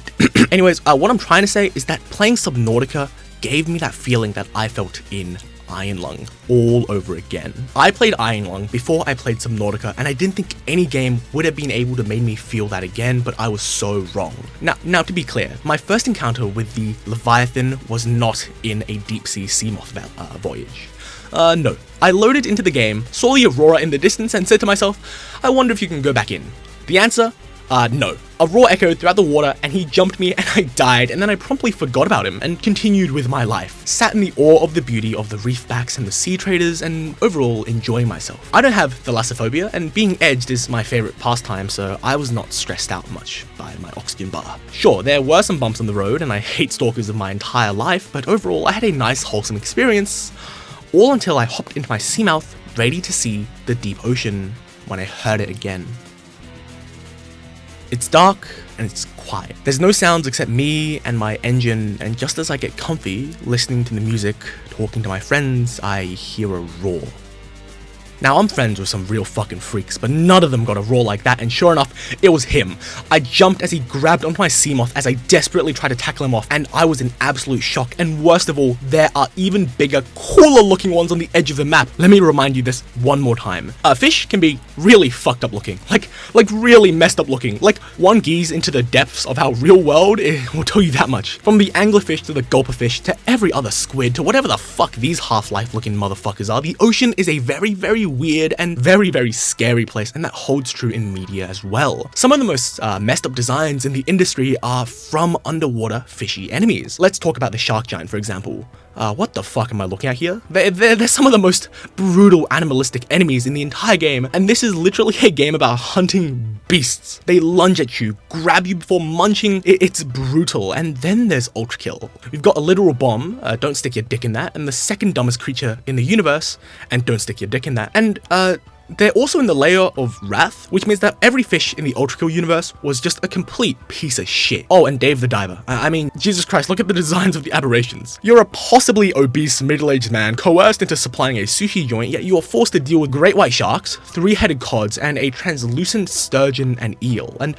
Anyways, what I'm trying to say is that playing Subnautica gave me that feeling that I felt in Iron Lung all over again. I played Iron Lung before I played Subnautica, and I didn't think any game would have been able to make me feel that again, but I was so wrong. Now to be clear, my first encounter with the Leviathan was not in a deep sea seamoth voyage. No. I loaded into the game, saw the Aurora in the distance, and said to myself, I wonder if you can go back in. The answer? No. A roar echoed throughout the water and he jumped me and I died, and then I promptly forgot about him and continued with my life. Sat in the awe of the beauty of the reef backs and the sea traders and overall enjoying myself. I don't have thalassophobia and being edged is my favorite pastime, so I was not stressed out much by my oxygen bar. Sure, there were some bumps on the road and I hate stalkers of my entire life, but overall I had a nice wholesome experience, all until I hopped into my seamouth ready to see the deep ocean when I heard it again. It's dark and it's quiet. There's no sounds except me and my engine, and just as I get comfy, listening to the music, talking to my friends, I hear a roar. Now, I'm friends with some real fucking freaks, but none of them got a roar like that, and sure enough, it was him. I jumped as he grabbed onto my seamoth as I desperately tried to tackle him off, and I was in absolute shock, and worst of all, there are even bigger, cooler looking ones on the edge of the map. Let me remind you this one more time. Fish can be really fucked up looking, like really messed up looking. Like, one gaze into the depths of our real world, it will tell you that much. From the anglerfish to the gulperfish to every other squid to whatever the fuck these half-life looking motherfuckers are, the ocean is a very, very weird and very, very scary place, and that holds true in media as well. Some of the most messed up designs in the industry are from underwater fishy enemies. Let's talk about the shark giant, for example. What the fuck am I looking at here? They're some of the most brutal animalistic enemies in the entire game, and this is literally a game about hunting beasts. They lunge at you, grab you before munching. It's brutal. And then there's Ultrakill. We've got a literal bomb, don't stick your dick in that, and the second dumbest creature in the universe, and don't stick your dick in that. And they're also in the layer of Wrath, which means that every fish in the Ultrakill universe was just a complete piece of shit. Oh, and Dave the Diver. I mean, Jesus Christ, look at the designs of the aberrations. You're a possibly obese middle-aged man coerced into supplying a sushi joint, yet you are forced to deal with great white sharks, three-headed cods, and a translucent sturgeon and eel. And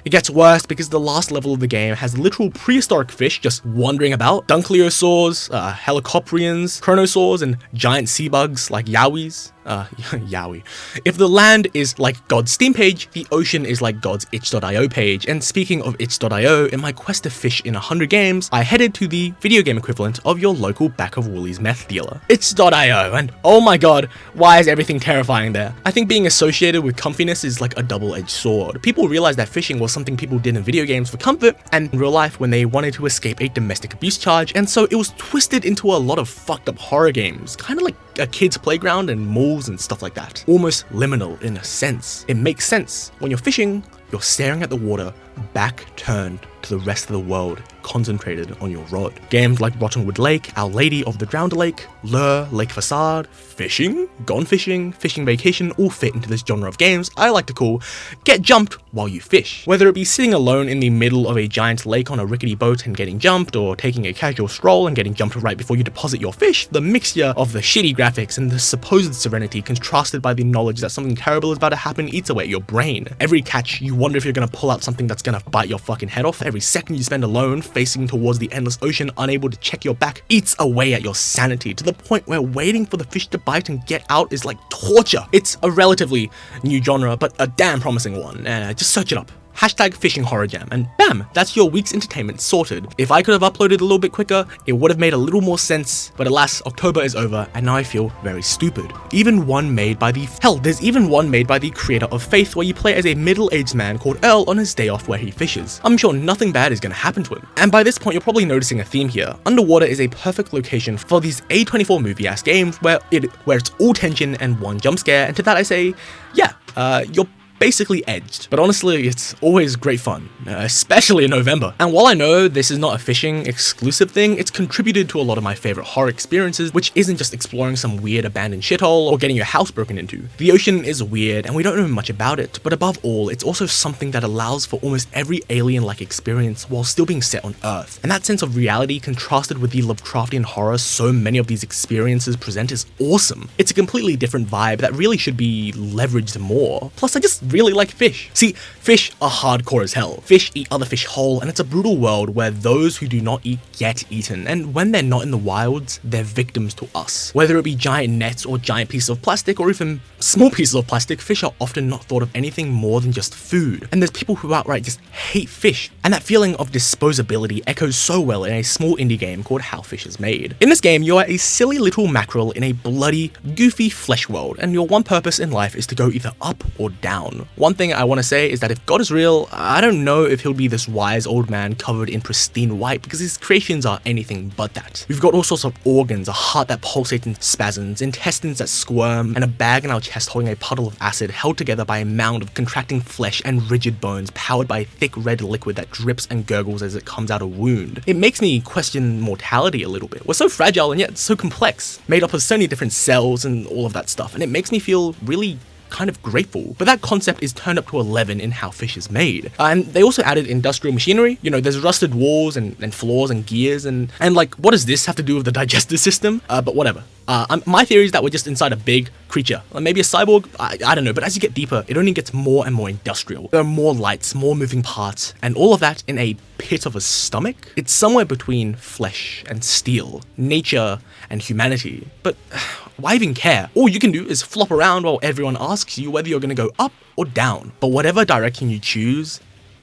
it gets worse because the last level of the game has literal prehistoric fish just wandering about. Dunkleosaurs, helicoprians, chronosaurs, and giant sea bugs like yowies. Yowie. If the land is like God's Steam page, the ocean is like God's itch.io page. And speaking of itch.io, in my quest to fish in 100 games, I headed to the video game equivalent of your local back of Woolies meth dealer. Itch.io, and oh my god, why is everything terrifying there? I think being associated with comfiness is like a double-edged sword. People realized that fishing was something people did in video games for comfort, and in real life when they wanted to escape a domestic abuse charge, and so it was twisted into a lot of fucked up horror games, kind of like a kid's playground and malls and stuff like that. Almost liminal in a sense. It makes sense. When you're fishing, you're staring at the water, back turned to the rest of the world, concentrated on your rod. Games like Rottenwood Lake, Our Lady of the Drowned Lake, Lure, Lake Facade, Fishing, Gone Fishing, Fishing Vacation all fit into this genre of games I like to call get jumped while you fish. Whether it be sitting alone in the middle of a giant lake on a rickety boat and getting jumped, or taking a casual stroll and getting jumped right before you deposit your fish, the mixture of the shitty graphics and the supposed serenity contrasted by the knowledge that something terrible is about to happen eats away at your brain. Every catch, you wonder if you're gonna pull out something that's gonna bite your fucking head off. Every second you spend alone, facing towards the endless ocean, unable to check your back, eats away at your sanity, to the point where waiting for the fish to bite and get out is like torture. It's a relatively new genre, but a damn promising one. Just search it up. Hashtag fishing horror jam, and bam, that's your week's entertainment sorted. If I could have uploaded a little bit quicker, it would have made a little more sense, but alas, October is over, and now I feel very stupid. There's even one made by the creator of Faith, where you play as a middle-aged man called Earl on his day off where he fishes. I'm sure nothing bad is gonna happen to him. And by this point, you're probably noticing a theme here. Underwater is a perfect location for these A24 movie-ass games where it's all tension and one jump scare, and to that I say, yeah, you're basically edged. But honestly, it's always great fun, especially in November. And while I know this is not a fishing exclusive thing, it's contributed to a lot of my favorite horror experiences, which isn't just exploring some weird abandoned shithole or getting your house broken into. The ocean is weird and we don't know much about it, but above all, it's also something that allows for almost every alien-like experience while still being set on Earth. And that sense of reality contrasted with the Lovecraftian horror so many of these experiences present is awesome. It's a completely different vibe that really should be leveraged more. Plus, I just really like fish. See, fish are hardcore as hell. Fish eat other fish whole, and it's a brutal world where those who do not eat get eaten, and when they're not in the wilds, they're victims to us. Whether it be giant nets or giant pieces of plastic or even small pieces of plastic, fish are often not thought of anything more than just food. And there's people who outright just hate fish, and that feeling of disposability echoes so well in a small indie game called How Fish is Made. In this game, you are a silly little mackerel in a bloody, goofy flesh world, and your one purpose in life is to go either up or down. One thing I want to say is that if God is real, I don't know if he'll be this wise old man covered in pristine white, because his creations are anything but that. We've got all sorts of organs, a heart that pulsates in spasms, intestines that squirm, and a bag in our chest holding a puddle of acid held together by a mound of contracting flesh and rigid bones powered by a thick red liquid that drips and gurgles as it comes out a wound. It makes me question mortality a little bit. We're so fragile and yet so complex, made up of so many different cells and all of that stuff, and it makes me feel really kind of grateful. But that concept is turned up to 11 in How Fish is Made. And they also added industrial machinery. You know, there's rusted walls and floors and gears and like, what does this have to do with the digestive system? But whatever. My theory is that we're just inside a big creature, or maybe a cyborg, I don't know, but as you get deeper, it only gets more and more industrial. There are more lights, more moving parts, and all of that in a pit of a stomach? It's somewhere between flesh and steel, nature and humanity, but why even care? All you can do is flop around while everyone asks you whether you're gonna go up or down. But whatever direction you choose,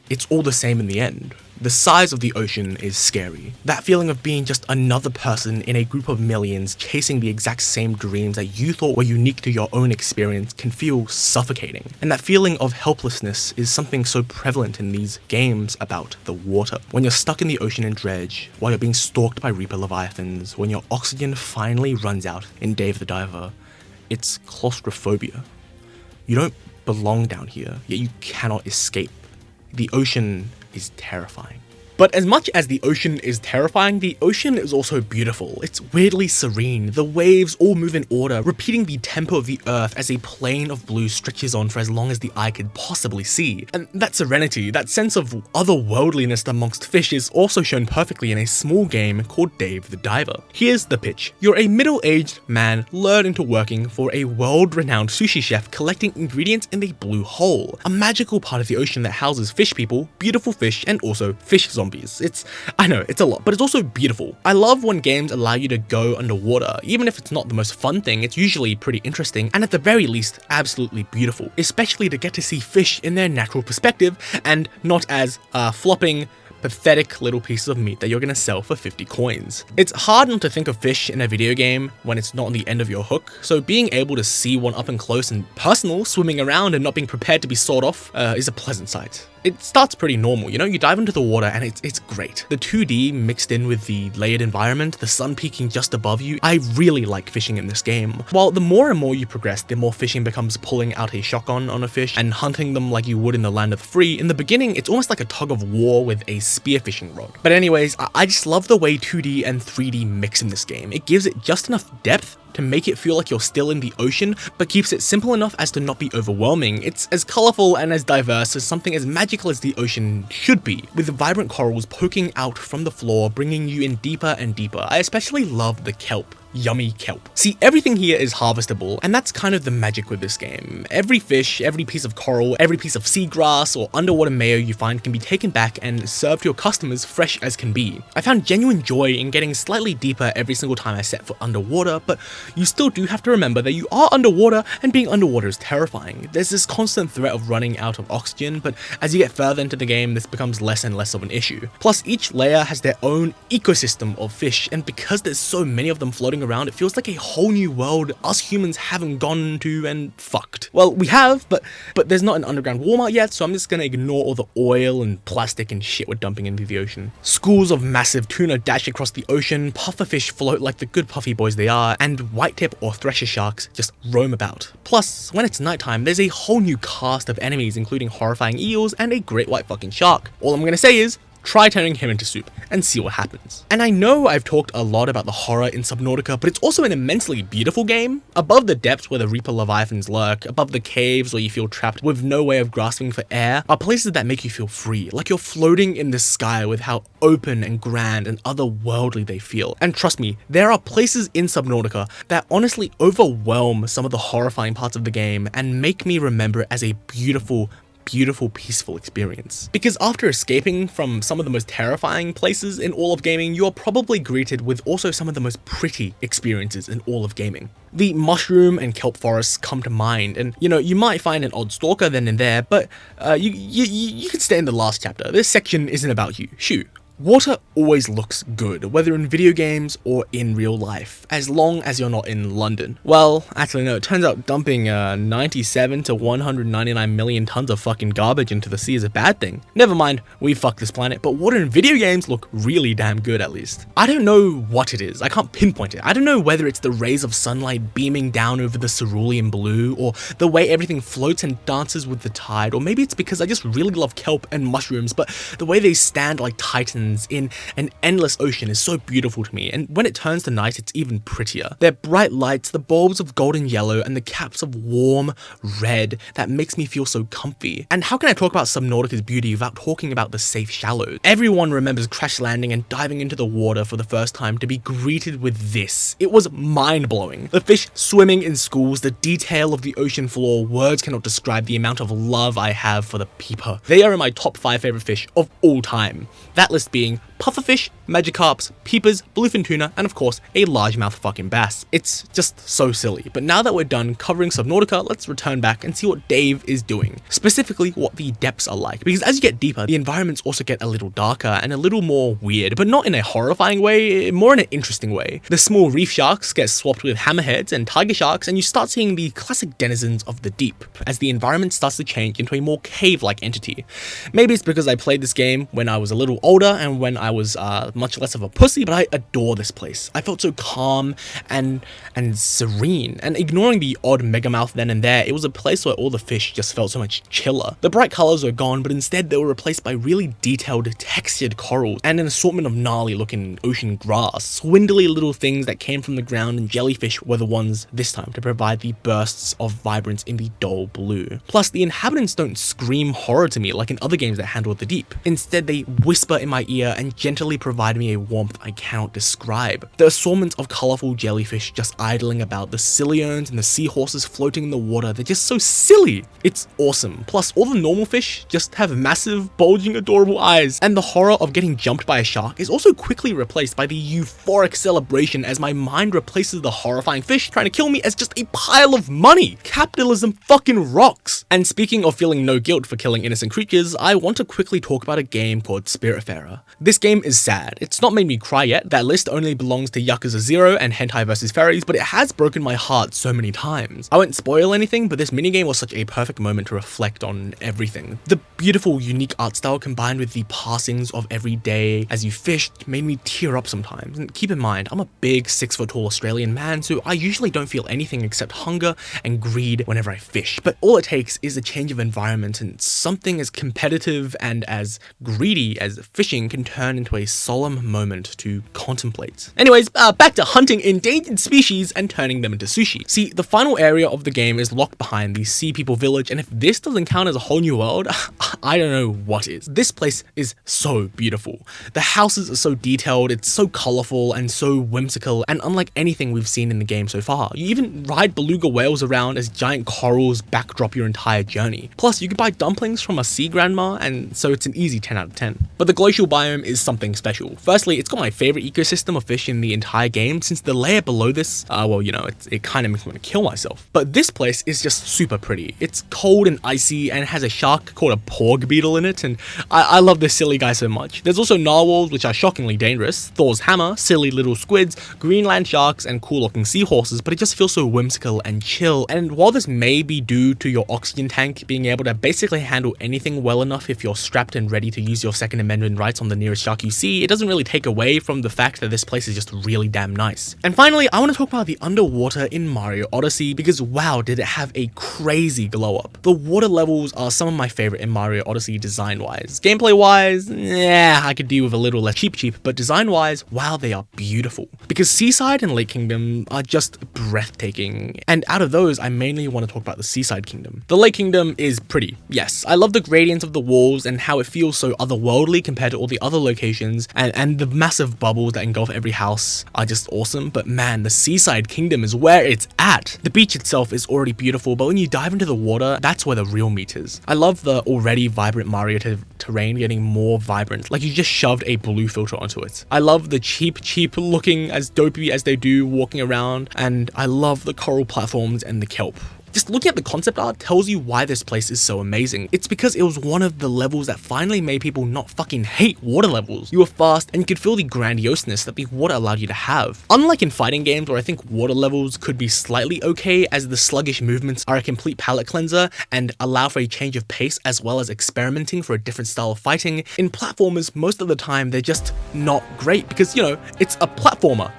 it's all the same in the end. The size of the ocean is scary. That feeling of being just another person in a group of millions chasing the exact same dreams that you thought were unique to your own experience can feel suffocating. And that feeling of helplessness is something so prevalent in these games about the water. When you're stuck in the ocean and dredge, while you're being stalked by reaper leviathons, when your oxygen finally runs out in Dave the Diver, it's claustrophobia. You don't belong down here, yet you cannot escape. The ocean is terrifying. But as much as the ocean is terrifying, the ocean is also beautiful. It's weirdly serene. The waves all move in order, repeating the tempo of the earth as a plane of blue stretches on for as long as the eye could possibly see. And that serenity, that sense of otherworldliness amongst fish is also shown perfectly in a small game called Dave the Diver. Here's the pitch. You're a middle-aged man lured into working for a world-renowned sushi chef collecting ingredients in the blue hole, a magical part of the ocean that houses fish people, beautiful fish, and also fish zombies. I know, it's a lot, but it's also beautiful. I love when games allow you to go underwater. Even if it's not the most fun thing, it's usually pretty interesting, and at the very least, absolutely beautiful. Especially to get to see fish in their natural perspective, and not as flopping, pathetic little pieces of meat that you're gonna sell for 50 coins. It's hard not to think of fish in a video game when it's not on the end of your hook, so being able to see one up and close and personal swimming around and not being prepared to be sawed off is a pleasant sight. It starts pretty normal, you know, you dive into the water and it's great. The 2D mixed in with the layered environment, the sun peeking just above you, I really like fishing in this game. While the more and more you progress, the more fishing becomes pulling out a shotgun on a fish and hunting them like you would in the land of the free. In the beginning, it's almost like a tug of war with a spearfishing rod. But anyways, I just love the way 2D and 3D mix in this game. It gives it just enough depth to make it feel like you're still in the ocean, but keeps it simple enough as to not be overwhelming. It's as colorful and as diverse as something as magical as the ocean should be, with vibrant corals poking out from the floor, bringing you in deeper and deeper. I especially love the kelp. Yummy kelp. See, everything here is harvestable, and that's kind of the magic with this game. Every fish, every piece of coral, every piece of seagrass or underwater mayo you find can be taken back and served to your customers fresh as can be. I found genuine joy in getting slightly deeper every single time I set foot underwater, but you still do have to remember that you are underwater, and being underwater is terrifying. There's this constant threat of running out of oxygen, but as you get further into the game, this becomes less and less of an issue. Plus, each layer has their own ecosystem of fish, and because there's so many of them floating around, it feels like a whole new world us humans haven't gone to and fucked. Well, we have, but there's not an underground Walmart yet, so I'm just gonna ignore all the oil and plastic and shit we're dumping into the ocean. Schools of massive tuna dash across the ocean, pufferfish float like the good puffy boys they are, and whitetip or thresher sharks just roam about. Plus, when it's nighttime, there's a whole new cast of enemies, including horrifying eels and a great white fucking shark. All I'm gonna say is, try turning him into soup and see what happens. And I know I've talked a lot about the horror in Subnautica, but it's also an immensely beautiful game. Above the depths where the Reaper leviathons lurk, above the caves where you feel trapped with no way of grasping for air, are places that make you feel free, like you're floating in the sky with how open and grand and otherworldly they feel. And trust me, there are places in Subnautica that honestly overwhelm some of the horrifying parts of the game and make me remember it as a beautiful, peaceful experience. Because after escaping from some of the most terrifying places in all of gaming, you are probably greeted with also some of the most pretty experiences in all of gaming. The mushroom and kelp forests come to mind, and you might find an odd stalker then and there, but you can stay in the last chapter. This section isn't about you. Shoo. Water always looks good, whether in video games or in real life, as long as you're not in London. Well, actually no, it turns out dumping 97 to 199 million tons of fucking garbage into the sea is a bad thing. Never mind, we fucked this planet, but water in video games look really damn good at least. I don't know what it is, I can't pinpoint it. I don't know whether it's the rays of sunlight beaming down over the cerulean blue, or the way everything floats and dances with the tide, or maybe it's because I just really love kelp and mushrooms, but the way they stand like titans in an endless ocean is so beautiful to me, and when it turns to night it's even prettier. Their bright lights, the bulbs of golden yellow, and the caps of warm red that makes me feel so comfy. And how can I talk about Subnautica's beauty without talking about the safe shallows? Everyone remembers crash landing and diving into the water for the first time to be greeted with this. It was mind-blowing. The fish swimming in schools, the detail of the ocean floor, words cannot describe the amount of love I have for the peeper. They are in my top 5 favorite fish of all time. That list being pufferfish, magicarps, peepers, bluefin tuna, and of course, a largemouth fucking bass. It's just so silly. But now that we're done covering Subnautica, let's return back and see what Dave is doing. Specifically, what the depths are like. Because as you get deeper, the environments also get a little darker and a little more weird, but not in a horrifying way, more in an interesting way. The small reef sharks get swapped with hammerheads and tiger sharks, and you start seeing the classic denizens of the deep, as the environment starts to change into a more cave-like entity. Maybe it's because I played this game when I was a little older and when I was much less of a pussy, but I adore this place. I felt so calm and serene, and ignoring the odd megamouth then and there, it was a place where all the fish just felt so much chiller. The bright colors were gone, but instead they were replaced by really detailed, textured corals and an assortment of gnarly looking ocean grass. Swindly little things that came from the ground, and jellyfish were the ones this time to provide the bursts of vibrance in the dull blue. Plus, the inhabitants don't scream horror to me like in other games that handle the deep. Instead, they whisper in my ear and gently provide me a warmth I cannot describe. The assortment of colourful jellyfish just idling about, the cilions and the seahorses floating in the water, they're just so silly. It's awesome. Plus, all the normal fish just have massive, bulging, adorable eyes. And the horror of getting jumped by a shark is also quickly replaced by the euphoric celebration as my mind replaces the horrifying fish trying to kill me as just a pile of money. Capitalism fucking rocks. And speaking of feeling no guilt for killing innocent creatures, I want to quickly talk about a game called Spiritfarer. This game game is sad. It's not made me cry yet. That list only belongs to Yakuza 0 and Hentai vs Fairies, but it has broken my heart so many times. I won't spoil anything, but this minigame was such a perfect moment to reflect on everything. The beautiful, unique art style combined with the passings of every day as you fished made me tear up sometimes. And keep in mind, I'm a big 6-foot-tall Australian man, so I usually don't feel anything except hunger and greed whenever I fish. But all it takes is a change of environment, and something as competitive and as greedy as fishing can turn into a solemn moment to contemplate. Anyways, back to hunting endangered species and turning them into sushi. See, the final area of the game is locked behind the Sea People Village, and if this doesn't count as a whole new world, I don't know what is. This place is so beautiful. The houses are so detailed, it's so colorful and so whimsical, and unlike anything we've seen in the game so far. You even ride beluga whales around as giant corals backdrop your entire journey. Plus, you can buy dumplings from a sea grandma, and so it's an easy 10 out of 10. But the glacial biome is something special. Firstly, it's got my favorite ecosystem of fish in the entire game, since the layer below this, well, you know, it kind of makes me want to kill myself. But this place is just super pretty. It's cold and icy and has a shark called a porg beetle in it, and I love this silly guy so much. There's also narwhals, which are shockingly dangerous, Thor's hammer, silly little squids, Greenland sharks, and cool looking seahorses, but it just feels so whimsical and chill. And while this may be due to your oxygen tank being able to basically handle anything well enough if you're strapped and ready to use your Second Amendment rights on the nearest shark you see, it doesn't really take away from the fact that this place is just really damn nice. And finally, I want to talk about the underwater in Mario Odyssey, because wow, did it have a crazy glow up. The water levels are some of my favorite in Mario Odyssey design wise. Gameplay wise, yeah, I could do with a little less cheap, but design wise, wow, they are beautiful. Because Seaside and Lake Kingdom are just breathtaking. And out of those, I mainly want to talk about the Seaside Kingdom. The Lake Kingdom is pretty, yes. I love the gradients of the walls and how it feels so otherworldly compared to all the other locations, and the massive bubbles that engulf every house are just awesome. But man, the Seaside Kingdom is where it's at. The beach itself is already beautiful, but when you dive into the water, that's where the real meat is. I love the already vibrant Mario terrain getting more vibrant, like you just shoved a blue filter onto it. I love the cheap looking as dopey as they do walking around, and I love the coral platforms and the kelp. Just looking at the concept art tells you why this place is so amazing. It's because it was one of the levels that finally made people not fucking hate water levels. You were fast and you could feel the grandioseness that the water allowed you to have. Unlike in fighting games where I think water levels could be slightly okay, as the sluggish movements are a complete palate cleanser and allow for a change of pace as well as experimenting for a different style of fighting, in platformers most of the time they're just not great because, you know, it's a platformer.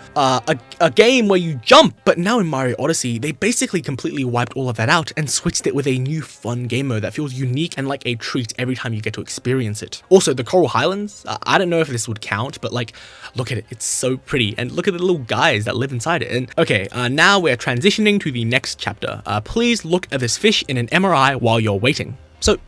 A game where you jump. But now in Mario Odyssey, they basically completely wiped all of that out and switched it with a new fun game mode that feels unique and like a treat every time you get to experience it. Also, the Coral Highlands, I don't know if this would count, but like, look at it, it's so pretty, and look at the little guys that live inside it. And okay, now we're transitioning to the next chapter. Please look at this fish in an MRI while you're waiting. So,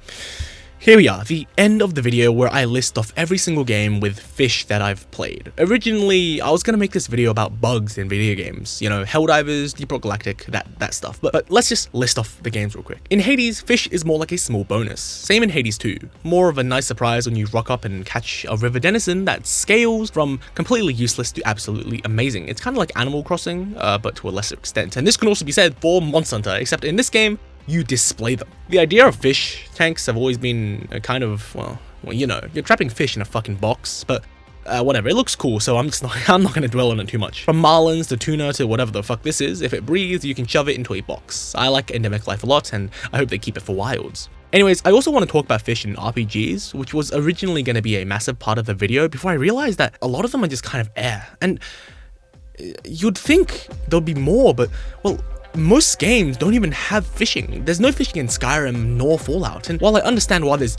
here we are, the end of the video where I list off every single game with fish that I've played. Originally, I was going to make this video about bugs in video games, you know, Helldivers, Deep Rock Galactic, that stuff, but let's just list off the games real quick. In Hades, fish is more like a small bonus. Same in Hades 2, more of a nice surprise when you rock up and catch a river denizen that scales from completely useless to absolutely amazing. It's kind of like Animal Crossing, but to a lesser extent. And this can also be said for Monster Hunter, except in this game, you display them. The idea of fish tanks have always been a kind of, well, you know, you're trapping fish in a fucking box, but whatever, it looks cool, so I'm not gonna dwell on it too much. From marlins to tuna to whatever the fuck this is, if it breathes, you can shove it into a box. I like endemic life a lot, and I hope they keep it for wilds. Anyways, I also want to talk about fish in RPGs, which was originally going to be a massive part of the video before I realized that a lot of them are just kind of air. And you'd think there'd be more, but, well, most games don't even have fishing. There's no fishing in Skyrim nor Fallout, and while I understand why there's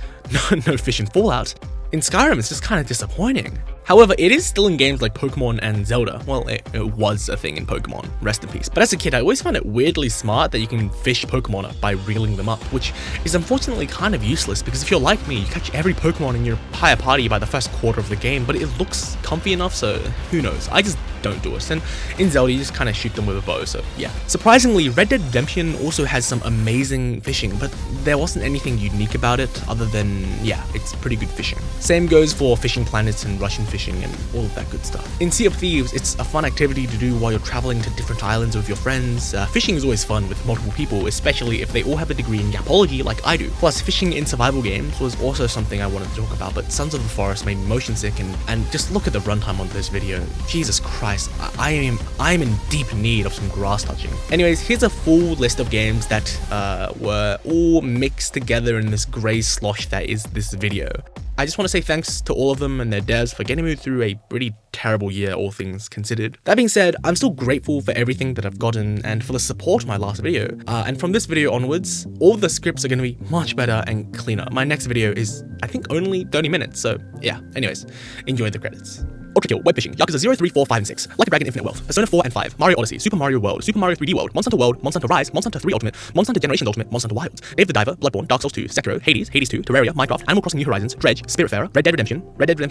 no fish in Fallout, in Skyrim it's just kind of disappointing. However, it is still in games like Pokemon and Zelda. Well, it was a thing in Pokemon, rest in peace. But as a kid, I always found it weirdly smart that you can fish Pokemon up by reeling them up, which is unfortunately kind of useless because if you're like me, you catch every Pokemon in your entire party by the first quarter of the game, but it looks comfy enough, so who knows. I just don't do it. And in Zelda, you just kind of shoot them with a bow, so yeah. Surprisingly, Red Dead Redemption also has some amazing fishing, but there wasn't anything unique about it other than, yeah, it's pretty good fishing. Same goes for Fishing Planets and Russian Fishing webfishing and all of that good stuff. In Sea of Thieves, it's a fun activity to do while you're traveling to different islands with your friends. Fishing is always fun with multiple people, especially if they all have a degree in yapology like I do. Plus, fishing in survival games was also something I wanted to talk about, but Sons of the Forest made me motion sick, and just look at the runtime on this video. Jesus Christ, I am in deep need of some grass touching. Anyways, here's a full list of games that were all mixed together in this grey slosh that is this video. I just want to say thanks to all of them and their devs for getting me through a pretty terrible year, all things considered. That being said, I'm still grateful for everything that I've gotten and for the support of my last video. And from this video onwards, all the scripts are going to be much better and cleaner. My next video is, I think, only 30 minutes, so yeah. Anyways, enjoy the credits. Ultrakill, Webfishing, Yakuza 0, 3, 4, 5, and 6, Like a Dragon Infinite Wealth, Persona 4 and 5, Mario Odyssey, Super Mario World, Super Mario 3D World, Monster Hunter Rise, Monster Hunter 3 Ultimate, Monster Hunter Generations Ultimate, Monster Hunter Wilds, Dave the Diver, Bloodborne, Dark Souls 2, Sekiro, Hades, Hades 2, Terraria, Minecraft, Animal Crossing New Horizons, Dredge, Spiritfarer, Red Dead Redemption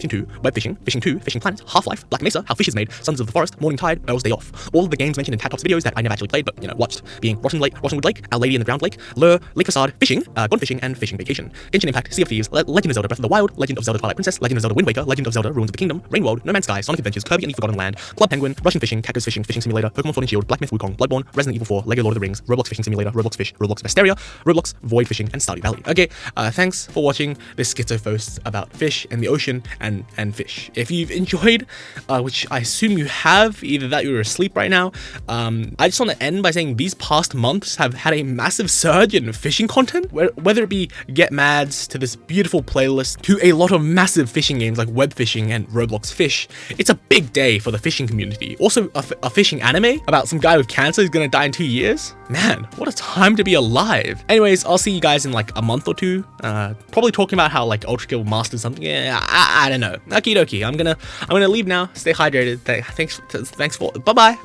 2, Webfishing, Fishing 2, Fishing Planet, Half-Life, Black Mesa, How Fish is Made, Sons of the Forest, Morning Tide, Earl's Day Off. All of the games mentioned in Tap Top's videos that I never actually played but, watched, being Rottenwood Lake, Our Lady in the Drowned Lake, Lure, Lake Facade, Fishing, Gone Fishing, and Fishing Vacation. Genshin Impact, Sea of Thieves, Legend of Zelda Breath of the Wild, Legend of Zelda Twilight Princess, Legend of Zelda Wind Waker, Legend of Zelda Ruins of the Kingdom, Rain World, No Man's Sky, Sonic Adventures, Kirby and the Forgotten Land, Club Penguin, Russian Fishing, Cactus Fishing, Fishing Simulator, Pokemon Sword and Shield, Black Myth Wukong, Bloodborne, Resident Evil 4, Lego Lord of the Rings, Roblox Fishing Simulator, Roblox Fish, Roblox Vesteria, Roblox Void Fishing, and Stardew Valley. Okay, thanks for watching this schizo-post about fish and the ocean and fish. If you've enjoyed, which I assume you have, either that or you're asleep right now, I just want to end by saying these past months have had a massive surge in fishing content, whether it be Get Mads to this beautiful playlist to a lot of massive fishing games like Webfishing and Roblox Fish. It's a big day for the fishing community. Also, a fishing anime about some guy with cancer who's gonna die in 2 years? Man, what a time to be alive. Anyways, I'll see you guys in like a month or two. Probably talking about how like Ultrakill mastered something. Yeah, I don't know. Okie dokie. I'm gonna leave now. Stay hydrated. Thanks for bye-bye.